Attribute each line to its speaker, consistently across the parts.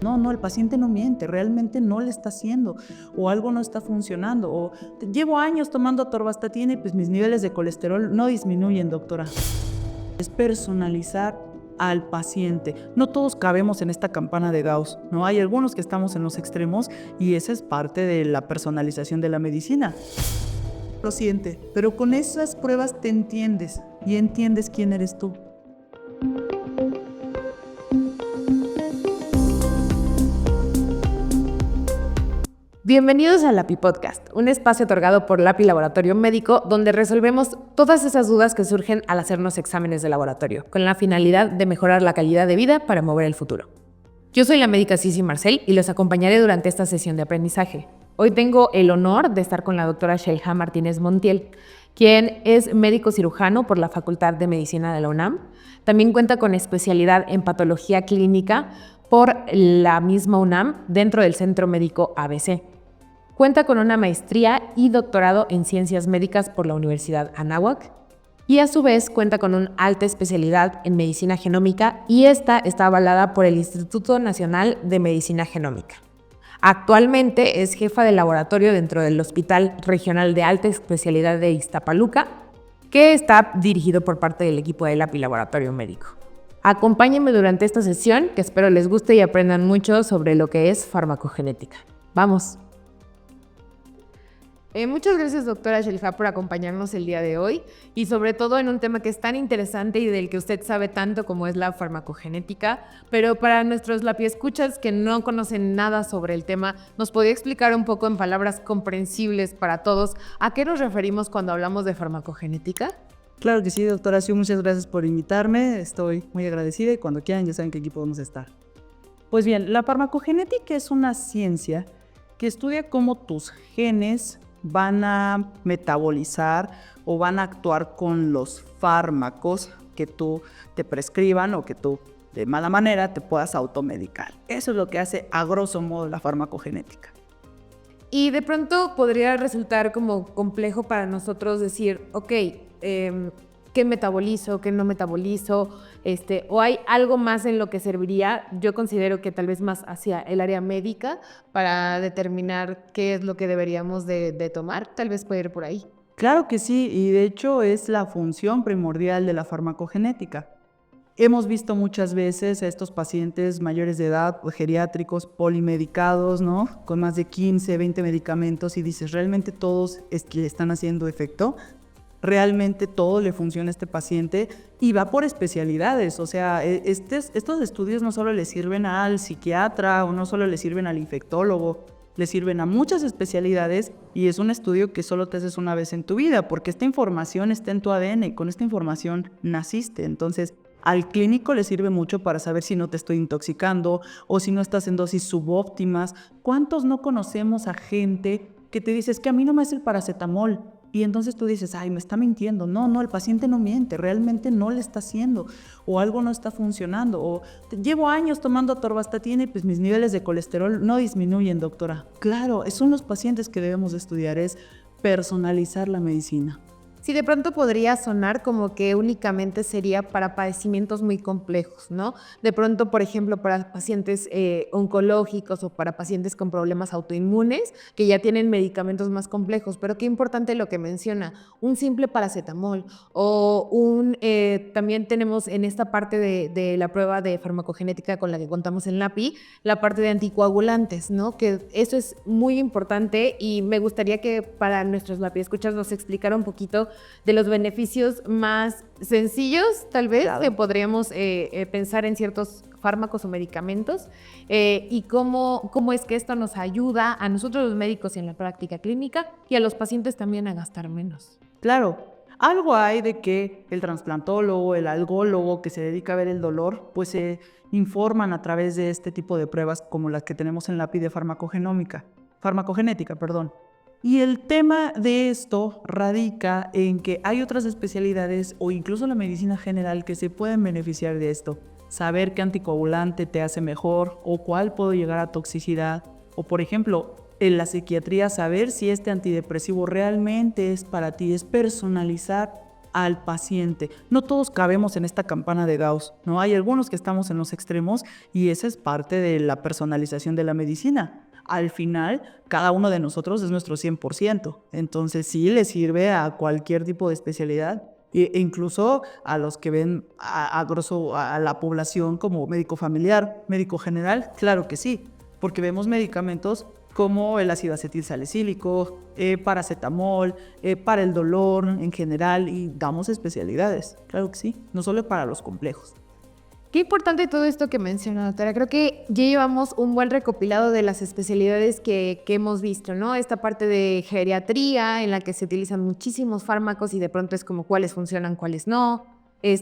Speaker 1: No, el paciente no miente, realmente no le está haciendo, o algo no está funcionando, o llevo años tomando atorvastatina y pues mis niveles de colesterol no disminuyen, doctora. Es personalizar al paciente. No todos cabemos en esta campana de Gauss, ¿no? Hay algunos que estamos en los extremos y esa es parte de la personalización de la medicina. Lo siente, pero con esas pruebas te entiendes y entiendes quién eres tú.
Speaker 2: Bienvenidos a LAPI Podcast, un espacio otorgado por LAPI Laboratorio Médico donde resolvemos todas esas dudas que surgen al hacernos exámenes de laboratorio, con la finalidad de mejorar la calidad de vida para mover el futuro. Yo soy la médica Sisi Marcel y los acompañaré durante esta sesión de aprendizaje. Hoy tengo el honor de estar con la doctora Sheilha Martínez Montiel, quien es médico cirujano por la Facultad de Medicina de la UNAM. También cuenta con especialidad en patología clínica por la misma UNAM dentro del Centro Médico ABC. Cuenta con una maestría y doctorado en Ciencias Médicas por la Universidad Anáhuac y a su vez cuenta con una alta especialidad en Medicina Genómica y esta está avalada por el Instituto Nacional de Medicina Genómica. Actualmente es jefa de laboratorio dentro del Hospital Regional de Alta Especialidad de Iztapaluca, que está dirigido por parte del equipo de LAPI Laboratorio Médico. Acompáñenme durante esta sesión, que espero les guste y aprendan mucho sobre lo que es farmacogenética. ¡Vamos! Muchas gracias, doctora Sheilha, por acompañarnos el día de hoy y sobre todo en un tema que es tan interesante y del que usted sabe tanto como es la farmacogenética, pero para nuestros lapiescuchas que no conocen nada sobre el tema, ¿nos podría explicar un poco en palabras comprensibles para todos a qué nos referimos cuando hablamos de farmacogenética?
Speaker 1: Claro que sí, doctora. Sí, muchas gracias por invitarme. Estoy muy agradecida y cuando quieran ya saben que aquí podemos estar. Pues bien, la farmacogenética es una ciencia que estudia cómo tus genes van a metabolizar o van a actuar con los fármacos que tú te prescriban o que tú de mala manera te puedas automedicar. Eso es lo que hace a grosso modo la farmacogenética.
Speaker 2: Y de pronto podría resultar como complejo para nosotros decir, ok, ¿qué metabolizo, qué no metabolizo? ¿O hay algo más en lo que serviría? Yo considero que tal vez más hacia el área médica para determinar qué es lo que deberíamos de tomar. Tal vez puede ir por ahí.
Speaker 1: Claro que sí, y de hecho es la función primordial de la farmacogenética. Hemos visto muchas veces a estos pacientes mayores de edad, geriátricos, polimedicados, ¿no? Con más de 15, 20 medicamentos y dices, ¿realmente todos le están haciendo efecto? ¿Realmente todo le funciona a este paciente? Y va por especialidades, o sea, estos estudios no solo le sirven al psiquiatra o no solo le sirven al infectólogo, le sirven a muchas especialidades y es un estudio que solo te haces una vez en tu vida porque esta información está en tu ADN y con esta información naciste. Entonces, al clínico le sirve mucho para saber si no te estoy intoxicando o si no estás en dosis subóptimas. ¿Cuántos no conocemos a gente que te dice, es que a mí no me hace el paracetamol? Y entonces tú dices, ay, me está mintiendo. No, el paciente no miente, realmente no le está haciendo, o algo no está funcionando, o llevo años tomando atorvastatina y pues mis niveles de colesterol no disminuyen, doctora. Claro, son los pacientes que debemos estudiar, es personalizar la medicina.
Speaker 2: Sí, de pronto podría sonar como que únicamente sería para padecimientos muy complejos, ¿no? De pronto, por ejemplo, para pacientes oncológicos o para pacientes con problemas autoinmunes que ya tienen medicamentos más complejos, pero qué importante lo que menciona, un simple paracetamol o también tenemos en esta parte de la prueba de farmacogenética con la que contamos en LAPI, la parte de anticoagulantes, ¿no? Que eso es muy importante y me gustaría que para nuestros LAPI escuchas nos explicara un poquito de los beneficios más sencillos, tal vez, claro, que podríamos pensar en ciertos fármacos o medicamentos y cómo es que esto nos ayuda a nosotros los médicos en la práctica clínica y a los pacientes también a gastar menos.
Speaker 1: Claro, algo hay de que el trasplantólogo, el algólogo que se dedica a ver el dolor, pues se informan a través de este tipo de pruebas como las que tenemos en LAPI de farmacogenética. Y el tema de esto radica en que hay otras especialidades o incluso la medicina general que se pueden beneficiar de esto. Saber qué anticoagulante te hace mejor o cuál puede llegar a toxicidad. O por ejemplo, en la psiquiatría saber si este antidepresivo realmente es para ti, es personalizar al paciente. No todos cabemos en esta campana de Gauss, ¿no? Hay algunos que estamos en los extremos y esa es parte de la personalización de la medicina. Al final, cada uno de nosotros es nuestro 100%. Entonces, sí le sirve a cualquier tipo de especialidad, e incluso a los que ven a la población como médico familiar, médico general, claro que sí, porque vemos medicamentos como el ácido acetilsalicílico, paracetamol, para el dolor en general, y damos especialidades, claro que sí, no solo para los complejos.
Speaker 2: Qué importante todo esto que menciona, doctora. Creo que ya llevamos un buen recopilado de las especialidades que hemos visto, ¿no? Esta parte de geriatría, en la que se utilizan muchísimos fármacos y de pronto es como cuáles funcionan, cuáles no.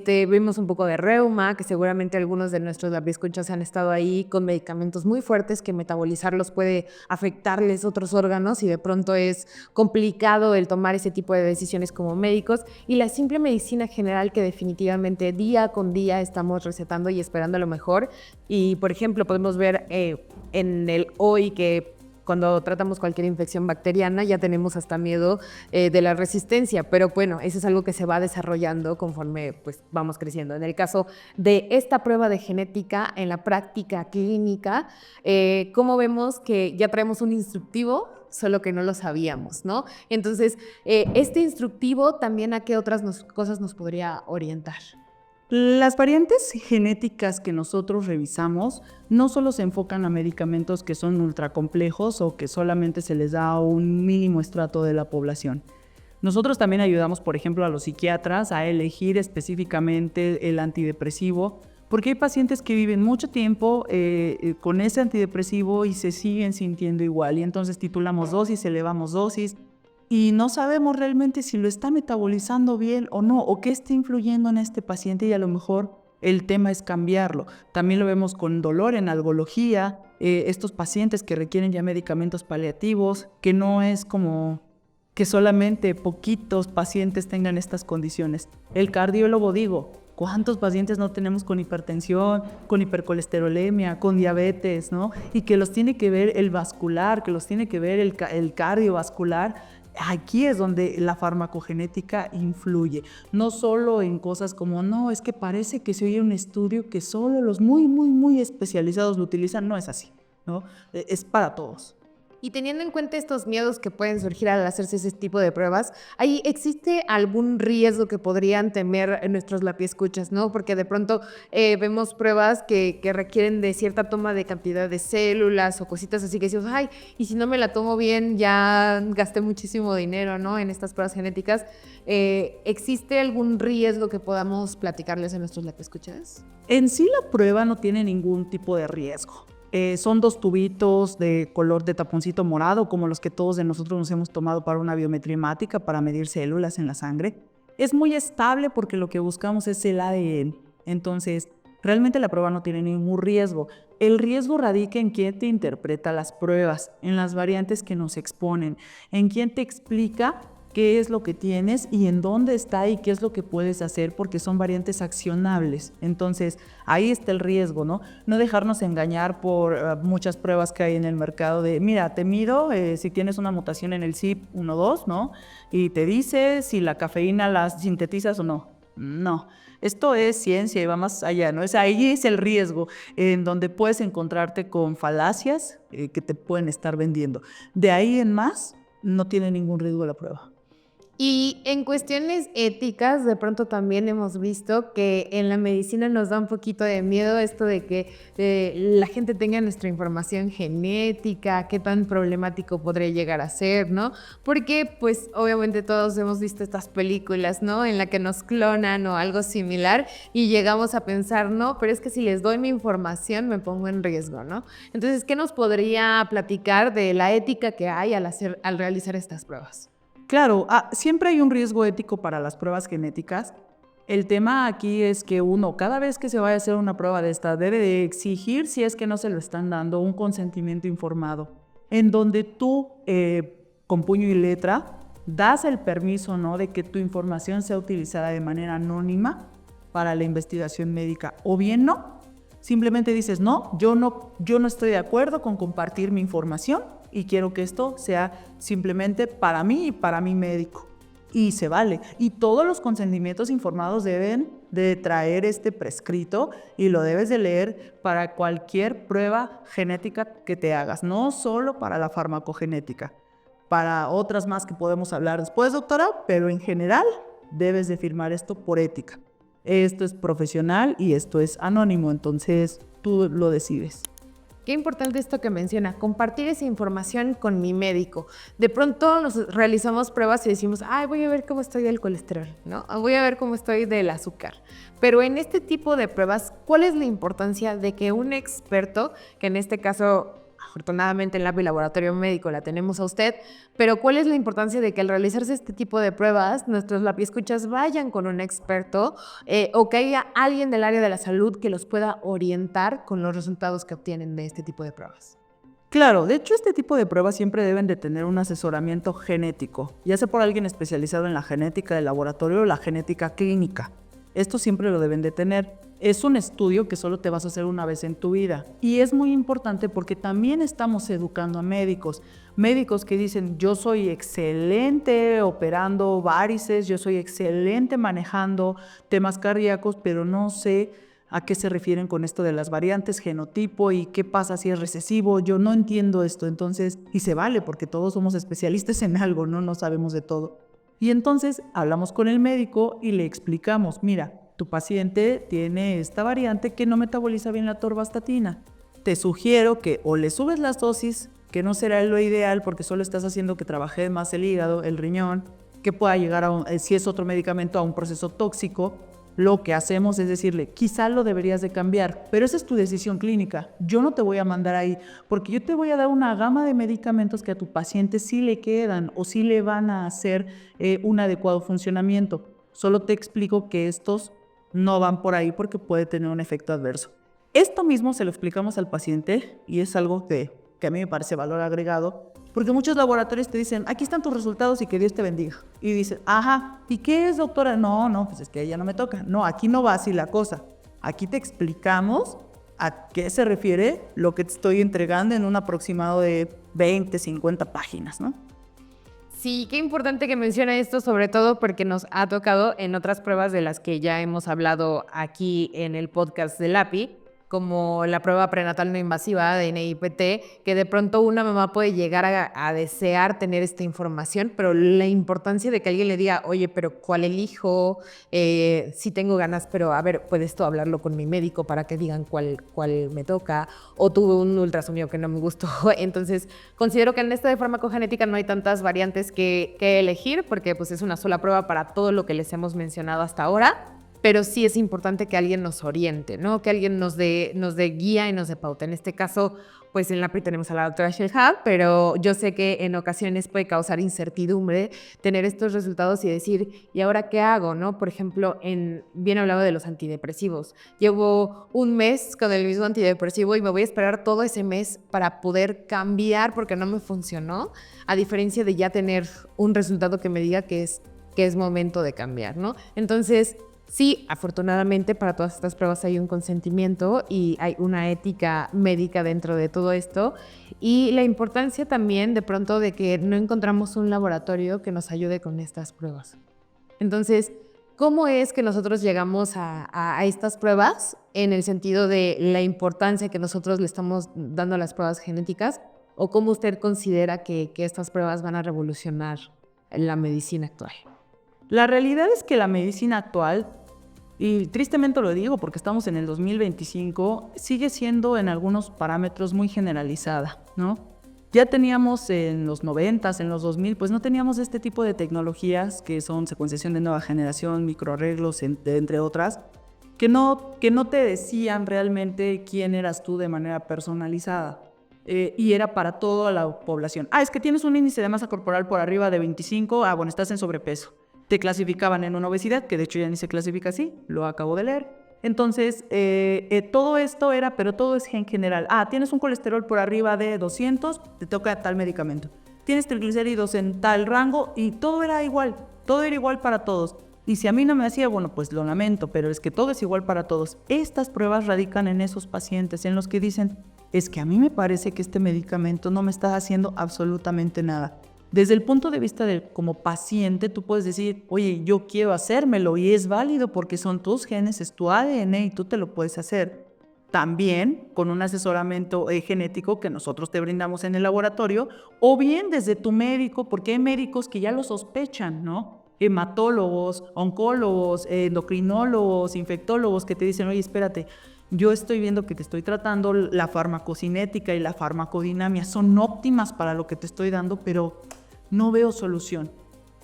Speaker 2: Vimos un poco de reuma, que seguramente algunos de nuestros escuchas han estado ahí con medicamentos muy fuertes que metabolizarlos puede afectarles otros órganos y de pronto es complicado el tomar ese tipo de decisiones como médicos. Y la simple medicina general que definitivamente día con día estamos recetando y esperando lo mejor. Y, por ejemplo, podemos ver en el hoy que cuando tratamos cualquier infección bacteriana ya tenemos hasta miedo de la resistencia, pero bueno, eso es algo que se va desarrollando conforme pues, vamos creciendo. En el caso de esta prueba de genética en la práctica clínica, ¿cómo vemos que ya traemos un instructivo? Solo que no lo sabíamos, ¿no? Entonces, este instructivo también a qué otras cosas nos podría orientar.
Speaker 1: Las variantes genéticas que nosotros revisamos no solo se enfocan a medicamentos que son ultracomplejos o que solamente se les da a un mínimo estrato de la población. Nosotros también ayudamos, por ejemplo, a los psiquiatras a elegir específicamente el antidepresivo, porque hay pacientes que viven mucho tiempo con ese antidepresivo y se siguen sintiendo igual, y entonces titulamos dosis, elevamos dosis, y no sabemos realmente si lo está metabolizando bien o no, o qué está influyendo en este paciente, y a lo mejor el tema es cambiarlo. También lo vemos con dolor en algología, estos pacientes que requieren ya medicamentos paliativos, que no es como que solamente poquitos pacientes tengan estas condiciones. El cardiólogo, digo, ¿cuántos pacientes no tenemos con hipertensión, con hipercolesterolemia, con diabetes, ¿no? Y que los tiene que ver el vascular, que los tiene que ver el cardiovascular. Aquí es donde la farmacogenética influye, no solo en cosas como, no, es que parece que se oye un estudio que solo los muy especializados lo utilizan. No es así, ¿no? Es para todos.
Speaker 2: Y teniendo en cuenta estos miedos que pueden surgir al hacerse ese tipo de pruebas, ¿existe algún riesgo que podrían temer nuestros lapiescuchas, ¿no? Porque de pronto vemos pruebas que requieren de cierta toma de cantidad de células o cositas así que decimos, ay, y si no me la tomo bien, ya gasté muchísimo dinero, ¿no? En estas pruebas genéticas. ¿Existe algún riesgo que podamos platicarles a nuestros lapiescuchas?
Speaker 1: En sí la prueba no tiene ningún tipo de riesgo. Son 2 tubitos de color de taponcito morado, como los que todos de nosotros nos hemos tomado para una biometría hemática, para medir células en la sangre. Es muy estable porque lo que buscamos es el ADN. Entonces, realmente la prueba no tiene ningún riesgo. El riesgo radica en quién te interpreta las pruebas, en las variantes que nos exponen, en quién te explica qué es lo que tienes y en dónde está y qué es lo que puedes hacer, porque son variantes accionables. Entonces, ahí está el riesgo, ¿no? No dejarnos engañar por muchas pruebas que hay en el mercado de, mira, te mido si tienes una mutación en el CYP1-2, ¿no? Y te dice si la cafeína la sintetizas o no. No, esto es ciencia y va más allá, ¿no? Ahí es el riesgo, en donde puedes encontrarte con falacias que te pueden estar vendiendo. De ahí en más, no tiene ningún riesgo la prueba.
Speaker 2: Y en cuestiones éticas, de pronto también hemos visto que en la medicina nos da un poquito de miedo esto de que la gente tenga nuestra información genética, qué tan problemático podría llegar a ser, ¿no? Porque, pues, obviamente todos hemos visto estas películas, ¿no? En la que nos clonan o algo similar y llegamos a pensar, no, pero es que si les doy mi información me pongo en riesgo, ¿no? Entonces, ¿qué nos podría platicar de la ética que hay al realizar estas pruebas?
Speaker 1: Claro, siempre hay un riesgo ético para las pruebas genéticas. El tema aquí es que uno, cada vez que se vaya a hacer una prueba de esta, debe de exigir, si es que no se lo están dando, un consentimiento informado, en donde tú, con puño y letra, das el permiso, ¿no?, de que tu información sea utilizada de manera anónima para la investigación médica, o bien no. Simplemente dices, no, yo no estoy de acuerdo con compartir mi información y quiero que esto sea simplemente para mí y para mi médico. Y se vale. Y todos los consentimientos informados deben de traer este prescrito y lo debes de leer para cualquier prueba genética que te hagas, no solo para la farmacogenética, para otras más que podemos hablar después, doctora, pero en general debes de firmar esto por ética. Esto es profesional y esto es anónimo, entonces tú lo decides.
Speaker 2: Qué importante esto que menciona, compartir esa información con mi médico. De pronto nos realizamos pruebas y decimos, ay, voy a ver cómo estoy del colesterol, ¿no? Voy a ver cómo estoy del azúcar. Pero en este tipo de pruebas, ¿cuál es la importancia de que un experto, que en este caso, afortunadamente en LAPI Laboratorio Médico la tenemos a usted, pero cuál es la importancia de que al realizarse este tipo de pruebas, nuestros lapiescuchas vayan con un experto o que haya alguien del área de la salud que los pueda orientar con los resultados que obtienen de este tipo de pruebas?
Speaker 1: Claro, de hecho este tipo de pruebas siempre deben de tener un asesoramiento genético, ya sea por alguien especializado en la genética del laboratorio o la genética clínica. Esto siempre lo deben de tener. Es un estudio que solo te vas a hacer una vez en tu vida. Y es muy importante porque también estamos educando a médicos. Médicos que dicen, yo soy excelente operando varices, yo soy excelente manejando temas cardíacos, pero no sé a qué se refieren con esto de las variantes, genotipo y qué pasa si es recesivo. Yo no entiendo esto. Entonces, y se vale porque todos somos especialistas en algo, no sabemos de todo. Y entonces hablamos con el médico y le explicamos, mira, tu paciente tiene esta variante que no metaboliza bien la atorvastatina. Te sugiero que o le subes las dosis, que no será lo ideal porque solo estás haciendo que trabaje más el hígado, el riñón, que pueda llegar si es otro medicamento, a un proceso tóxico. Lo que hacemos es decirle, quizá lo deberías de cambiar, pero esa es tu decisión clínica. Yo no te voy a mandar ahí, porque yo te voy a dar una gama de medicamentos que a tu paciente sí le quedan o sí le van a hacer un adecuado funcionamiento. Solo te explico que estos no van por ahí porque puede tener un efecto adverso. Esto mismo se lo explicamos al paciente y es algo que a mí me parece valor agregado, porque muchos laboratorios te dicen, aquí están tus resultados y que Dios te bendiga. Y dices, ajá, ¿y qué es, doctora? No, pues es que ella no me toca. No, aquí no va así la cosa. Aquí te explicamos a qué se refiere lo que te estoy entregando en un aproximado de 20, 50 páginas, ¿no?
Speaker 2: Sí, qué importante que mencione esto, sobre todo porque nos ha tocado en otras pruebas de las que ya hemos hablado aquí en el podcast de LAPI, como la prueba prenatal no invasiva de NIPT, que de pronto una mamá puede llegar a desear tener esta información, pero la importancia de que alguien le diga, oye, pero ¿cuál elijo? Sí tengo ganas, pero a ver, ¿puedes tú hablarlo con mi médico para que digan cuál me toca? O tuve un ultrasonido que no me gustó. Entonces, considero que en esta de farmacogenética no hay tantas variantes que elegir, porque pues es una sola prueba para todo lo que les hemos mencionado hasta ahora. Pero sí es importante que alguien nos oriente, ¿no? Que alguien nos dé guía y nos dé pauta. En este caso, pues en LAPI tenemos a la doctora Shelha, pero yo sé que en ocasiones puede causar incertidumbre tener estos resultados y decir, ¿y ahora qué hago, no? Por ejemplo, bien hablado de los antidepresivos. Llevo un mes con el mismo antidepresivo y me voy a esperar todo ese mes para poder cambiar porque no me funcionó, a diferencia de ya tener un resultado que me diga que es momento de cambiar, ¿no? Entonces, sí, afortunadamente para todas estas pruebas hay un consentimiento y hay una ética médica dentro de todo esto y la importancia también de pronto de que no encontramos un laboratorio que nos ayude con estas pruebas. Entonces, ¿cómo es que nosotros llegamos a estas pruebas en el sentido de la importancia que nosotros le estamos dando a las pruebas genéticas? ¿O cómo usted considera que estas pruebas van a revolucionar la medicina actual?
Speaker 1: La realidad es que la medicina actual, y tristemente lo digo porque estamos en el 2025, sigue siendo en algunos parámetros muy generalizada, ¿no? Ya teníamos en los 90s, en los 2000, pues no teníamos este tipo de tecnologías que son secuenciación de nueva generación, microarreglos, entre otras, que no te decían realmente quién eras tú de manera personalizada. Y era para toda la población. Es que tienes un índice de masa corporal por arriba de 25, bueno, estás en sobrepeso. Te clasificaban en una obesidad, que de hecho ya ni se clasifica así, lo acabo de leer. Entonces, todo esto era, pero todo es en general. Tienes un colesterol por arriba de 200, te toca tal medicamento. Tienes triglicéridos en tal rango y todo era igual para todos. Y si a mí no me hacía, bueno, pues lo lamento, pero es que todo es igual para todos. Estas pruebas radican en esos pacientes, en los que dicen, es que a mí me parece que este medicamento no me está haciendo absolutamente nada. Desde el punto de vista de como paciente, tú puedes decir, oye, yo quiero hacérmelo y es válido porque son tus genes, es tu ADN y tú te lo puedes hacer. También con un asesoramiento genético que nosotros te brindamos en el laboratorio, o bien desde tu médico, porque hay médicos que ya lo sospechan, ¿no? Hematólogos, oncólogos, endocrinólogos, infectólogos que te dicen, oye, espérate, yo estoy viendo que te estoy tratando, la farmacocinética y la farmacodinamia son óptimas para lo que te estoy dando, pero no veo solución.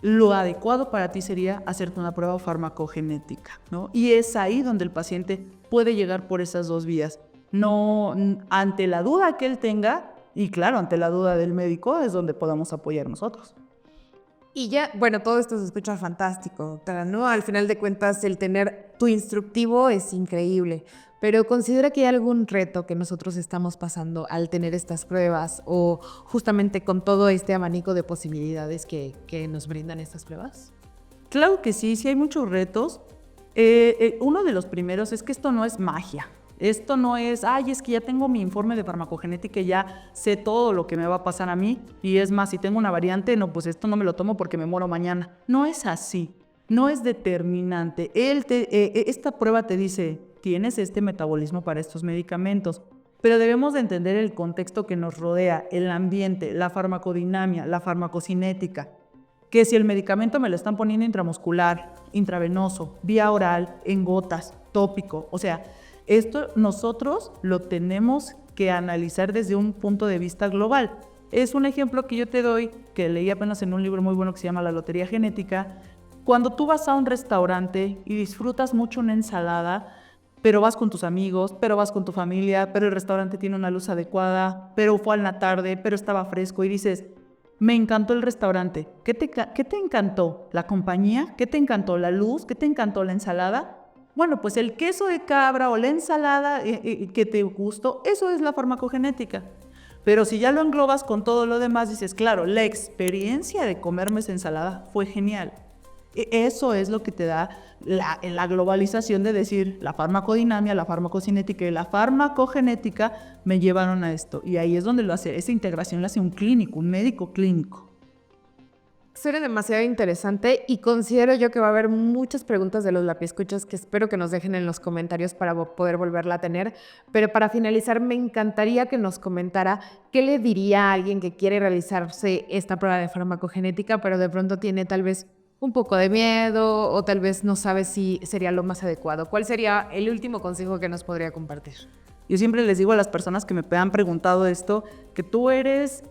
Speaker 1: Lo adecuado para ti sería hacerte una prueba farmacogenética, ¿no? Y es ahí donde el paciente puede llegar por esas dos vías. No, ante la duda que él tenga, y claro, ante la duda del médico, es donde podamos apoyar nosotros.
Speaker 2: Y ya, bueno, todo esto se escucha fantástico, doctora, ¿no? Al final de cuentas, el tener tu instructivo es increíble, pero ¿considera que hay algún reto que nosotros estamos pasando al tener estas pruebas o justamente con todo este abanico de posibilidades que nos brindan estas pruebas?
Speaker 1: Claro que sí, sí hay muchos retos. Uno de los primeros es que esto no es magia. Esto no es, ay, es que ya tengo mi informe de farmacogenética y ya sé todo lo que me va a pasar a mí. Y es más, si tengo una variante, no, pues esto no me lo tomo porque me muero mañana. No es así, no es determinante. Esta prueba te dice, tienes este metabolismo para estos medicamentos. Pero debemos de entender el contexto que nos rodea, el ambiente, la farmacodinamia, la farmacocinética. Que si el medicamento me lo están poniendo intramuscular, intravenoso, vía oral, en gotas, tópico, o sea, esto nosotros lo tenemos que analizar desde un punto de vista global. Es un ejemplo que yo te doy, que leí apenas en un libro muy bueno que se llama La Lotería Genética. Cuando tú vas a un restaurante y disfrutas mucho una ensalada, pero vas con tus amigos, pero vas con tu familia, pero el restaurante tiene una luz adecuada, pero fue en la tarde, pero estaba fresco y dices, me encantó el restaurante. ¿Qué te encantó? ¿La compañía? ¿Qué te encantó? ¿La luz? ¿Qué te encantó? ¿La ensalada? Bueno, pues el queso de cabra o la ensalada que te gustó, eso es la farmacogenética. Pero si ya lo englobas con todo lo demás, dices, claro, la experiencia de comerme esa ensalada fue genial. Eso es lo que te da la globalización de decir, la farmacodinamia, la farmacocinética y la farmacogenética me llevaron a esto. Y ahí es donde lo hace, esa integración la hace un clínico, un médico clínico.
Speaker 2: Suena demasiado interesante y considero yo que va a haber muchas preguntas de los lapiescuchas que espero que nos dejen en los comentarios para poder volverla a tener. Pero para finalizar, me encantaría que nos comentara qué le diría a alguien que quiere realizarse esta prueba de farmacogenética, pero de pronto tiene tal vez un poco de miedo o tal vez no sabe si sería lo más adecuado. ¿Cuál sería el último consejo que nos podría compartir?
Speaker 1: Yo siempre les digo a las personas que me han preguntado esto, que tú eres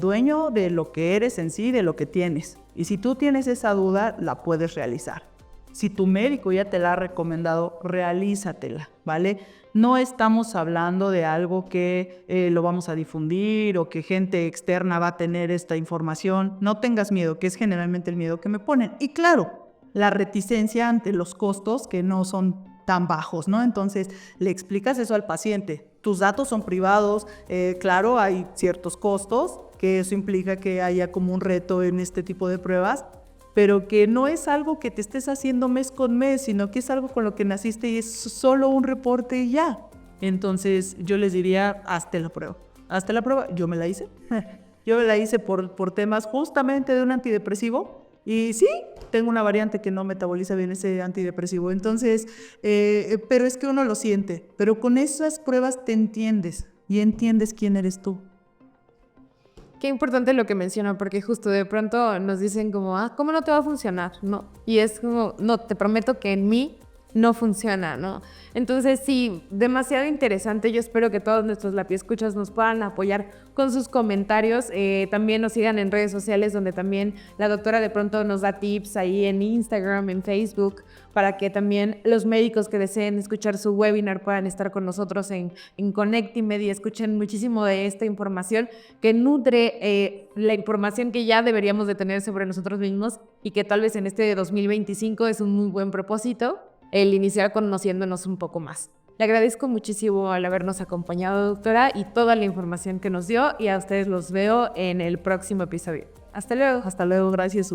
Speaker 1: dueño de lo que eres en sí, de lo que tienes. Y si tú tienes esa duda, la puedes realizar. Si tu médico ya te la ha recomendado, realízatela, ¿vale? No estamos hablando de algo que lo vamos a difundir o que gente externa va a tener esta información. No tengas miedo, que es generalmente el miedo que me ponen. Y claro, la reticencia ante los costos que no son tan bajos, ¿no? Entonces, le explicas eso al paciente. Tus datos son privados, claro, hay ciertos costos, que eso implica que haya como un reto en este tipo de pruebas, pero que no es algo que te estés haciendo mes con mes, sino que es algo con lo que naciste y es solo un reporte y ya. Entonces, yo les diría, hazte la prueba. Hazte la prueba, yo me la hice. Yo me la hice por temas justamente de un antidepresivo. Y sí, tengo una variante que no metaboliza bien ese antidepresivo. Entonces, pero es que uno lo siente. Pero con esas pruebas te entiendes y entiendes quién eres tú.
Speaker 2: Qué importante lo que menciona, porque justo de pronto nos dicen como, ¿cómo no te va a funcionar? ¿No? Y es como, no, te prometo que en mí no funciona, ¿no? Entonces sí, demasiado interesante. Yo espero que todos nuestros lapiescuchas nos puedan apoyar con sus comentarios. También nos sigan en redes sociales, donde también la doctora de pronto nos da tips ahí en Instagram, en Facebook, para que también los médicos que deseen escuchar su webinar puedan estar con nosotros en Connectimed y escuchen muchísimo de esta información que nutre la información que ya deberíamos de tener sobre nosotros mismos y que tal vez en este 2025 es un muy buen propósito el iniciar conociéndonos un poco más. Le agradezco muchísimo al habernos acompañado, doctora, y toda la información que nos dio, y a ustedes los veo en el próximo episodio. Hasta luego.
Speaker 1: Hasta luego, gracias.